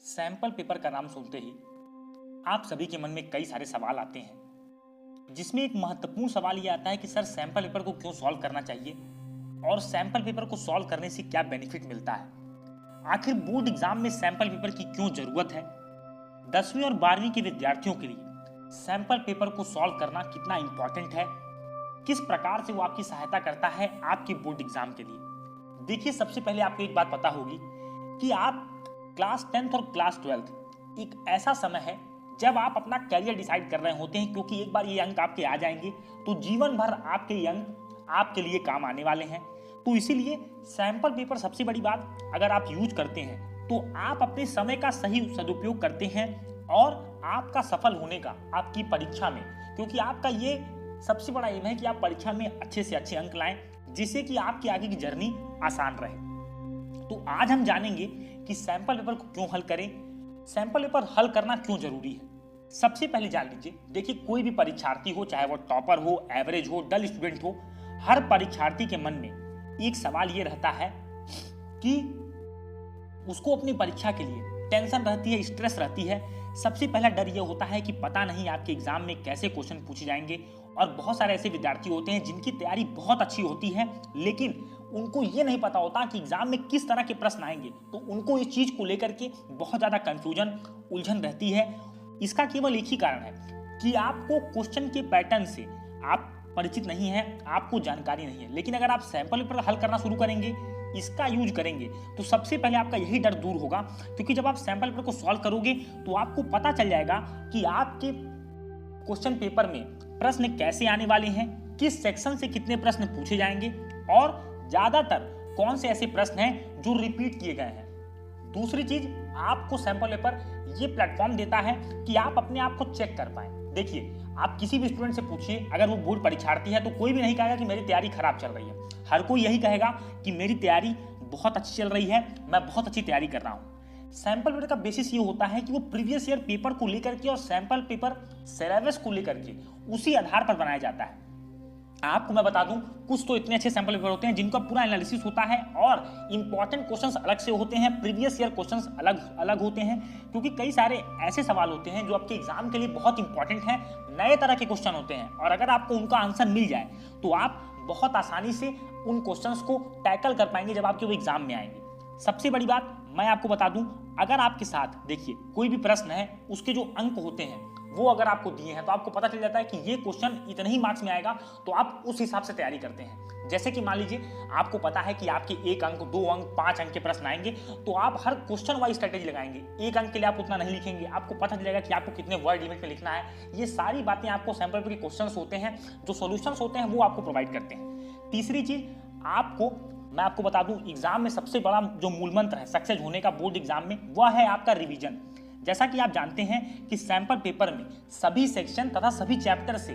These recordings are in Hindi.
सैंपल पेपर का नाम सुनते ही आप सभी के मन में कई सारे सवाल आते हैं, जिसमें एक महत्वपूर्ण सवाल ये आता है कि सर सैंपल पेपर को क्यों सॉल्व करना चाहिए और सैंपल पेपर को सॉल्व करने से क्या बेनिफिट मिलता है। आखिर बोर्ड एग्जाम में सैंपल पेपर की क्यों जरूरत है। 10वीं और 12वीं के विद्यार्थियों के लिए सैंपल पेपर को सॉल्व करना कितना इंपॉर्टेंट है, किस प्रकार से वो आपकी सहायता करता है आपके बोर्ड एग्जाम के लिए। देखिए, सबसे पहले आपको एक बात पता होगी कि आप क्लास 10th और क्लास 12th एक ऐसा समय है जब आप अपना करियर डिसाइड कर रहे होते हैं, क्योंकि एक बार ये अंक आपके आ जाएंगे तो जीवन भर आपके ये अंक आपके लिए काम आने वाले हैं। तो इसीलिए सैंपल पेपर सबसे बड़ी बात अगर आप यूज करते हैं तो आप अपने समय का सही सदुपयोग करते हैं और आपका सफल होने का आपकी परीक्षा में, क्योंकि आपका ये सबसे बड़ा एम है कि आप परीक्षा में अच्छे से अच्छे अंक लाएं, जिससे कि आपकी आगे की जर्नी आसान रहे। तो आज हम जानेंगे कि सैंपल पेपर को क्यों हल करें, सैंपल पेपर हल करना क्यों जरूरी है। सबसे पहले जान लीजिए, देखिए कोई भी परीक्षार्थी हो, चाहे वो टॉपर हो, एवरेज हो, डल स्टूडेंट हो, हर परीक्षार्थी के मन में एक सवाल ये रहता है कि उसको अपनी परीक्षा के लिए टेंशन रहती है, स्ट्रेस रहती है। सबसे पहला डर ये होता है कि पता नहीं आपके एग्जाम में कैसे क्वेश्चन पूछे जाएंगे, और बहुत सारे ऐसे विद्यार्थी होते हैं जिनकी तैयारी बहुत अच्छी होती है लेकिन उनको ये नहीं पता होता कि एग्जाम में किस तरह के प्रश्न आएंगे। तो उनको इस चीज को लेकर के बहुत ज्यादा कंफ्यूजन, उलझन रहती है। इसका केवल एक ही कारण है कि आपको क्वेश्चन के पैटर्न से आप परिचित नहीं है, आपको जानकारी नहीं है। लेकिन अगर आप सैंपल पेपर हल करना शुरू करेंगे, इसका यूज करेंगे, तो सबसे पहले आपका यही डर दूर होगा, क्योंकि जब आप सैंपल पेपर को सॉल्व करोगे तो आपको पता चल जाएगा कि आपके क्वेश्चन पेपर में प्रश्न कैसे आने वाले हैं, किस सेक्शन से कितने प्रश्न पूछे जाएंगे और ज्यादातर कौन से ऐसे प्रश्न हैं जो रिपीट किए गए हैं। दूसरी चीज, आपको सैंपल पेपर ये प्लेटफॉर्म देता है कि आप अपने आप को चेक कर पाए। देखिए, आप किसी भी स्टूडेंट से पूछिए, अगर वो बोर्ड परीक्षार्थी है तो कोई भी नहीं कहेगा कि मेरी तैयारी खराब चल रही है। हर कोई यही कहेगा कि मेरी तैयारी बहुत अच्छी चल रही है, मैं बहुत अच्छी तैयारी कर रहा हूँ। सैंपल पेपर का बेसिस ये होता है कि वो प्रीवियस ईयर पेपर को लेकर के और सैंपल पेपर सिलेबस को लेकर के उसी आधार पर बनाया जाता है। आपको मैं बता दूं, कुछ तो इतने अच्छे सैंपल पेपर होते हैं जिनका पूरा एनालिसिस होता है और इंपॉर्टेंट क्वेश्चंस अलग से होते हैं, प्रीवियस ईयर क्वेश्चंस अलग अलग होते हैं, क्योंकि कई सारे ऐसे सवाल होते हैं जो आपके एग्जाम के लिए बहुत इंपॉर्टेंट हैं, नए तरह के क्वेश्चन होते हैं, और अगर आपको उनका आंसर मिल जाए तो आप बहुत आसानी से उन क्वेश्चंस को टैकल कर पाएंगे जब आपके वो एग्जाम में आएंगे। सबसे बड़ी बात मैं आपको बता दूं, अगर आपके साथ देखिए कोई भी प्रश्न है, उसके जो अंक होते हैं वो अगर आपको दिए हैं तो आपको पता चल जाता है कि ये क्वेश्चन इतने ही मार्क्स में आएगा, तो आप उस हिसाब से तैयारी करते हैं। जैसे कि मान लीजिए आपको पता है कि आपके 1 अंक, 2 अंक, 5 अंक के प्रश्न आएंगे, तो आप हर क्वेश्चन वाइज स्ट्रेटेजी लगाएंगे। 1 अंक के लिए आप उतना नहीं लिखेंगे, आपको पता चलेगा कि आपको कितने वर्ड लिमिट में लिखना है। ये सारी बातें आपको सैंपल पेपर के क्वेश्चंस होते हैं, जो सॉल्यूशंस होते हैं, वो आपको प्रोवाइड करते हैं। तीसरी चीज, मैं आपको बता दूं, एग्जाम में सबसे बड़ा जो मूल मंत्र है सक्सेस होने का बोर्ड एग्जाम में, वह है आपका रिवीजन। जैसा कि आप जानते हैं कि सैंपल पेपर में सभी सेक्शन तथा सभी चैप्टर से,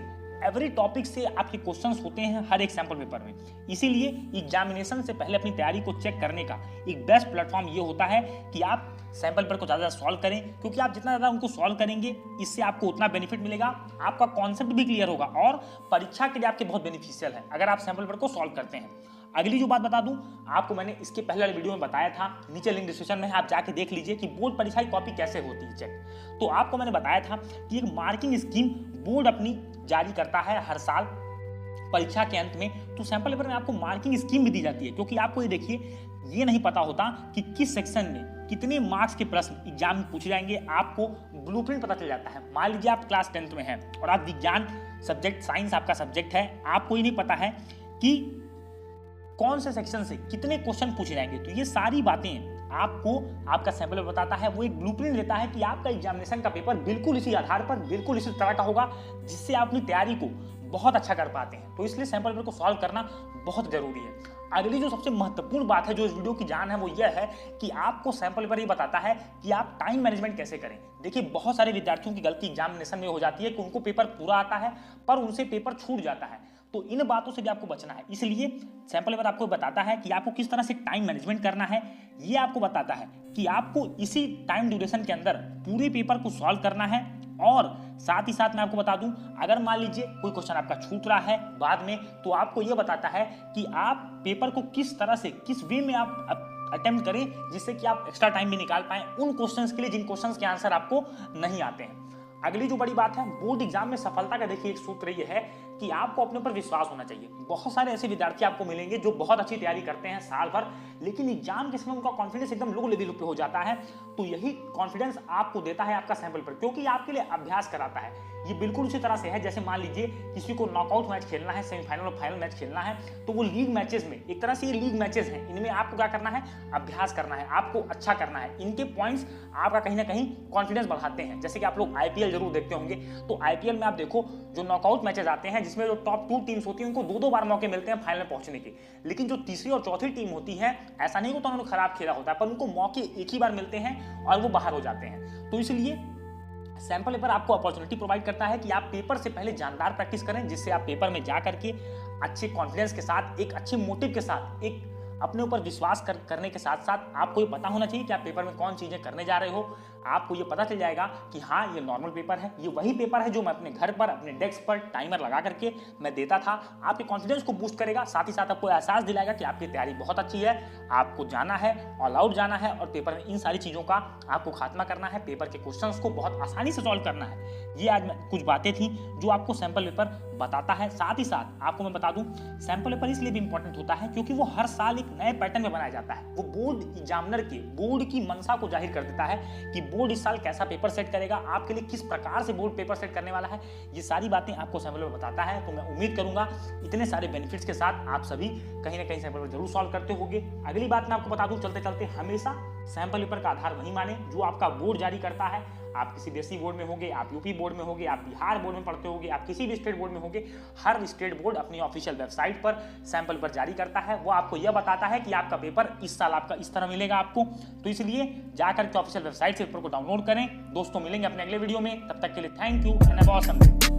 एवरी टॉपिक से आपके क्वेश्चंस होते हैं हर एक सैंपल पेपर में। इसीलिए एग्जामिनेशन से पहले अपनी तैयारी को चेक करने का एक बेस्ट प्लेटफॉर्म ये होता है कि आप सैंपल पेपर को ज़्यादा सॉल्व करें, क्योंकि आप जितना ज़्यादा उनको सॉल्व करेंगे, इससे आपको उतना बेनिफिट मिलेगा, आपका कॉन्सेप्ट भी क्लियर होगा और परीक्षा के लिए आपके बहुत बेनिफिशियल है अगर आप सैंपल पेपर को सॉल्व करते हैं। अगली जो बात बता दूं, आपको मैंने इसके पहले वाले वीडियो में बताया था, नीचे लिंक डिस्क्रिप्शन में है, आप जाके देख लीजिए कि बोर्ड परीक्षा की कॉपी कैसे होती है चेक। तो आपको मैंने बताया था कि एक मार्किंग स्कीम बोर्ड अपनी जारी करता है हर साल परीक्षा के अंत में। तो सैंपल पेपर में आपको मार्किंग स्कीम भी दी जाती है, क्योंकि आपको ये देखिए, ये नहीं पता होता कि किस सेक्शन में कितने मार्क्स के प्रश्न एग्जाम में पूछे जाएंगे। आपको ब्लूप्रिंट पता चल जाता है। मान लीजिए आप क्लास 10th में हैं और आप विज्ञान सब्जेक्ट, साइंस आपका सब्जेक्ट है, आपको ही नहीं पता है कि कौन से सेक्शन से कितने क्वेश्चन पूछे जाएंगे। तो ये सारी बातें आपको आपका सैंपल बताता है, वो एक ब्लूप्रिंट देता है कि आपका एग्जामिनेशन का पेपर बिल्कुल इसी आधार पर, बिल्कुल इसी तरह का होगा, जिससे आप अपनी तैयारी को बहुत अच्छा कर पाते हैं। तो इसलिए सैंपल पेपर को सॉल्व करना बहुत जरूरी है। अगली जो सबसे महत्वपूर्ण बात है, जो इस वीडियो की जान है, वो यह है कि आपको सैंपल पेपर ये बताता है कि आप टाइम मैनेजमेंट कैसे करें। देखिए, बहुत सारे विद्यार्थियों की गलती एग्जामिनेशन में हो जाती है कि उनको पेपर पूरा आता है पर उनसे पेपर छूट जाता है। तो इन बातों से भी आपको बचना है। इसलिए सैंपल पेपर आपको बताता है कि आपको किस तरह से टाइम मैनेजमेंट करना है। ये आपको बताता है कि आपको इसी टाइम ड्यूरेशन के अंदर पूरे पेपर को सॉल्व करना है, और साथ ही साथ मैं आपको बता दूं, अगर मान लीजिए कोई क्वेश्चन आपका छूट रहा है बाद में, तो आपको यह बताता है कि आप पेपर को किस तरह से, किस वे में आप अटेम्प्ट करें, जिससे कि आप एक्स्ट्रा टाइम भी निकाल पाएं उन क्वेश्चंस के लिए जिन क्वेश्चंस के आंसर आपको नहीं आते हैं। अगली जो बड़ी बात है, बोर्ड एग्जाम में सफलता का देखिए एक सूत्र ये है कि आपको अपने ऊपर विश्वास होना चाहिए। बहुत सारे ऐसे विद्यार्थी आपको मिलेंगे जो बहुत अच्छी तैयारी करते हैं साल भर, लेकिन एग्जाम के समय उनका कॉन्फिडेंस एकदम लो लेवल पे हो जाता है। तो यही कॉन्फिडेंस आपको देता है आपका सैंपल पेपर, क्योंकि आपके लिए अभ्यास कराता है। ये बिल्कुल उसी तरह से है जैसे मान लीजिए किसी को नॉकआउट मैच खेलना है, सेमीफाइनल और फाइनल मैच खेलना है, तो वो लीग मैचेस में, एक तरह से ये लीग मैचेस हैं, इनमें आपको क्या करना है, अभ्यास करना है, आपको अच्छा करना है। इनके पॉइंट्स आपका कहीं ना कहीं कॉन्फिडेंस बढ़ाते हैं। जैसे कि आप लोग आईपीएल जरूर देखते होंगे, तो आईपीएल में आप देखो जो नॉकआउट मैचेस आते हैं जिसमें जो टॉप 2 टीम्स होती हैं उनको 2-2 बार मौके मिलते हैं फाइनल में पहुंचने के, लेकिन जो तीसरी और चौथी टीम होती है ऐसा नहीं होता उन्होंने खराब खेला होता है, पर उनको मौके एक ही बार मिलते हैं और वो बाहर हो जाते हैं। तो इसलिए सैंपल पेपर आपको अपॉर्चुनिटी प्रोवाइड करता है कि आप पेपर से पहले जानदार प्रैक्टिस करें, जिससे आप पेपर में जा करके अच्छे कॉन्फिडेंस के साथ, एक अच्छे मोटिव के साथ, एक अपने ऊपर विश्वास करने के साथ साथ आपको ये पता होना चाहिए कि आप पेपर में कौन चीजें करने जा रहे हो। आपको ये पता चल जाएगा कि हाँ ये नॉर्मल पेपर है, ये वही पेपर है जो मैं अपने घर पर अपने डेस्क पर टाइमर लगा करके मैं देता था। आपके कॉन्फिडेंस को बूस्ट करेगा, साथ ही साथ आपको एहसास दिलाएगा कि आपकी तैयारी बहुत अच्छी है, आपको जाना है, ऑल आउट जाना है और पेपर में इन सारी चीज़ों का आपको खात्मा करना है, पेपर के क्वेश्चंस को बहुत आसानी से सॉल्व करना है। ये आज कुछ बातें थी जो आपको सैंपल पेपर बताता है। साथ ही साथ आपको मैं बता दूं, सैंपल पेपर इसलिए भी इंपॉर्टेंट होता है क्योंकि वो हर साल एक नए पैटर्न में बनाया जाता है। वो बोर्ड एग्जामिनर के बोर्ड की मंशा को जाहिर कर देता है कि बोर्ड इस साल कैसा पेपर सेट करेगा, आपके लिए किस प्रकार से बोर्ड पेपर सेट करने वाला है। ये सारी बातें आपको सैंपल पेपर बताता है। तो मैं उम्मीद करूंगा इतने सारे बेनिफिट्स के साथ आप सभी कहीं ना कहीं सैंपल पेपर जरूर सॉल्व करते होंगे। अगली बात मैं आपको बता दूं, चलते चलते हमेशा सैंपल पेपर का आधार वही माने जो आपका बोर्ड जारी करता है। आप किसी देसी बोर्ड में होंगे, आप यूपी बोर्ड में होंगे, आप बिहार बोर्ड में पढ़ते होंगे, आप किसी भी स्टेट बोर्ड में होंगे, हर स्टेट बोर्ड अपनी ऑफिशियल वेबसाइट पर सैंपल पेपर जारी करता है। वो आपको यह बताता है कि आपका पेपर इस साल आपका इस तरह मिलेगा आपको। तो इसलिए जाकर के ऑफिशियल वेबसाइट से पेपर को डाउनलोड करें। दोस्तों मिलेंगे अपने अगले वीडियो में, तब तक के लिए thank you and have a awesome day.